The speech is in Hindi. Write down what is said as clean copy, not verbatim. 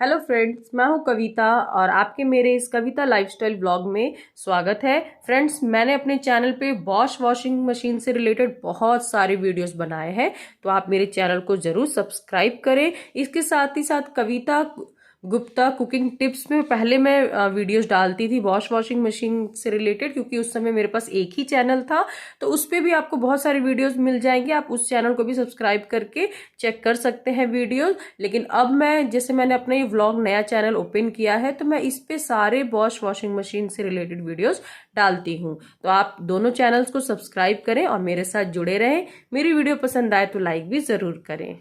हेलो फ्रेंड्स, मैं हूं कविता और आपके मेरे इस कविता लाइफस्टाइल ब्लॉग में स्वागत है। फ्रेंड्स, मैंने अपने चैनल पे बॉश वॉशिंग मशीन से रिलेटेड बहुत सारे वीडियोस बनाए हैं, तो आप मेरे चैनल को जरूर सब्सक्राइब करें। इसके साथ ही साथ कविता गुप्ता कुकिंग टिप्स में पहले मैं वीडियोस डालती थी वॉश वॉशिंग मशीन से रिलेटेड, क्योंकि उस समय मेरे पास एक ही चैनल था। तो उस पे भी आपको बहुत सारे वीडियोस मिल जाएंगे, आप उस चैनल को भी सब्सक्राइब करके चेक कर सकते हैं वीडियोस। लेकिन अब मैंने अपना ये व्लॉग नया चैनल ओपन किया है, तो मैं इस पे सारे बॉश वॉशिंग मशीन से रिलेटेड वीडियोस डालती हूँ। तो आप दोनों चैनल्स को सब्सक्राइब करें और मेरे साथ जुड़े रहें। मेरी वीडियो पसंद आए तो लाइक भी जरूर करें।